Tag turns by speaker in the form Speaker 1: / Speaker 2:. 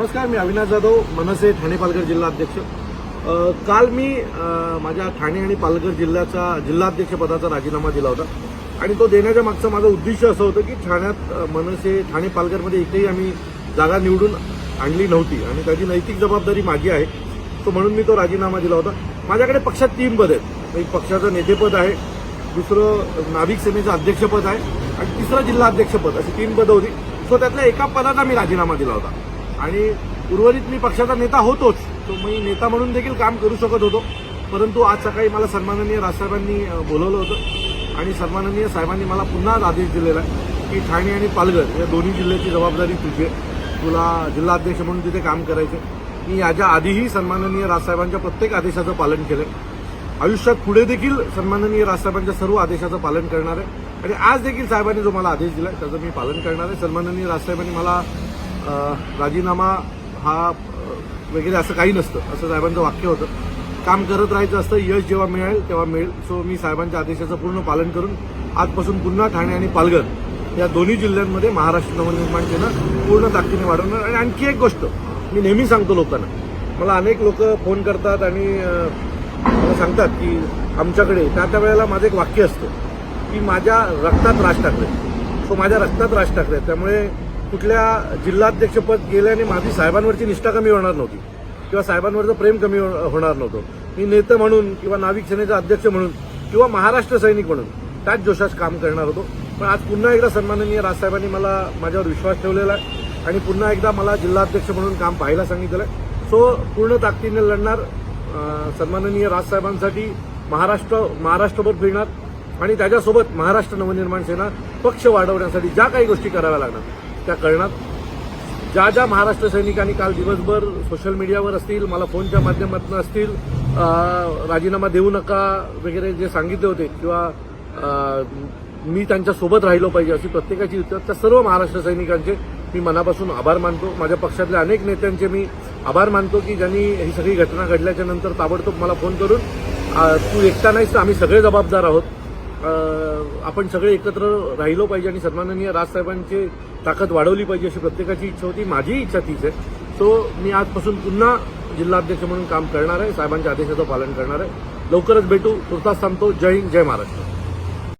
Speaker 1: नमस्कार, मी अविनाश जाधव, मनसे ठाणे पालघर जिल्हा अध्यक्ष। काल मी माझ्या ठाणे आणि पालघर जिल्ह्याचा जिल्हाध्यक्ष पदाचा राजीनामा दिला होता आणि तो देण्याच्या मागचं माझं उद्दिष्ट असं होतं की ठाण्यात मनसे ठाणे पालघरमध्ये एकही आम्ही जागा निवडून आणली नव्हती आणि त्याची नैतिक जबाबदारी माझी आहे, तो म्हणून मी तो राजीनामा दिला होता। माझ्याकडे पक्षात 3 पद आहेत। एक पक्षाचं नेतेपद आहे, दुसरं नाभिक सेनेचं अध्यक्षपद आहे आणि तिसरं जिल्हाध्यक्षपद, अशी 3 पदं होती। सो त्यातल्या एका पदाचा मी राजीनामा दिला होता आणि उर्वरित मी पक्षाचा नेता होतोच, तो मी नेता म्हणून देखील काम करू शकत होतो। परंतु आज सकाळी मला सन्माननीय राजसाहेबांनी बोलवलं होतं आणि सन्माननीय साहेबांनी मला पुन्हा आदेश दिलेला आहे की ठाणे आणि पालघर या दोन्ही जिल्ह्याची जबाबदारी तुझी आहे, तुला जिल्हाध्यक्ष म्हणून तिथे काम करायचं। मी याच्या आधीही सन्माननीय राजसाहेबांच्या प्रत्येक आदेशाचं पालन केलं, आयुष्यात पुढे देखील सन्माननीय राजसाहेबांच्या सर्व आदेशाचं पालन करणार आहे आणि आज देखील साहेबांनी जो मला आदेश दिला त्याचं मी पालन करणार आहे। सन्माननीय राजसाहेबांनी मला राजीनामा हा वगैरे असं काही नसतं, असं साहेबांचं वाक्य होतं, काम करत राहायचं असतं, यश जेव्हा मिळेल तेव्हा मिळेल। सो मी साहेबांच्या आदेशाचं पूर्ण पालन करून आजपासून पुन्हा ठाणे आणि पालघर या दोन्ही जिल्ह्यांमध्ये महाराष्ट्र नवनिर्माण सेना पूर्ण ताकदीने वाढवणार। आणि आणखी एक गोष्ट मी नेहमी सांगतो लोकांना, मला अनेक लोक फोन करतात आणि मला सांगतात की आमच्याकडे त्या वेळेला माझं एक वाक्य असतं की माझ्या रक्तात राज ठाकरे, सो माझ्या रक्तात राज ठाकरे, त्यामुळे कुठल्या जिल्हाध्यक्षपद गेल्याने माझी साहेबांवरची निष्ठा कमी होणार नव्हती किंवा साहेबांवरचं प्रेम कमी होणार नव्हतं। मी नेते म्हणून किंवा नाविक सेनेचा अध्यक्ष म्हणून किंवा महाराष्ट्र सैनिक म्हणून त्याच जोशात काम करणार होतो। पण आज पुन्हा एकदा सन्माननीय राजसाहेबांनी मला माझ्यावर विश्वास ठेवलेला आहे आणि पुन्हा एकदा मला जिल्हाध्यक्ष म्हणून काम पाहायला सांगितलं आहे। सो पूर्ण ताकदीने लढणार, सन्माननीय राजसाहेबांसाठी महाराष्ट्रभर फिरणार आणि त्याच्यासोबत महाराष्ट्र नवनिर्माण सेना पक्ष वाढवण्यासाठी ज्या काही गोष्टी कराव्या लागणार त्या करणार। ज्या महाराष्ट्र सैनिकांनी काल दिवसभर सोशल मीडियावर असतील, मला फोनच्या माध्यमातून असतील, राजीनामा देऊ नका वगैरे जे सांगितले होते किंवा मी त्यांच्यासोबत राहिलो पाहिजे अशी प्रत्येकाची इच्छा, त्या सर्व महाराष्ट्र सैनिकांचे मी मनापासून आभार मानतो। माझ्या पक्षातल्या अनेक नेत्यांचे मी आभार मानतो की ज्यांनी ही सगळी घटना घडल्याच्या नंतर ताबडतोब मला फोन करून तू एकटा नाहीस तर आम्ही सगळे जबाबदार आहोत, आपण सगळे एकत्र राहिलो पाहिजे आणि सन्माननीय राजसाहेबांची ताकद वाढवली पाहिजे अशी प्रत्येकाची इच्छा होती, माझी इच्छा तीच आहे। सो मी आजपासून पुन्हा जिल्हाध्यक्ष म्हणून काम करणार आहे, साहेबांच्या आदेशाचं पालन करणार आहे। लवकरच भेटू, तुर्तास थांबतो। जय हिंद, जय महाराष्ट्र।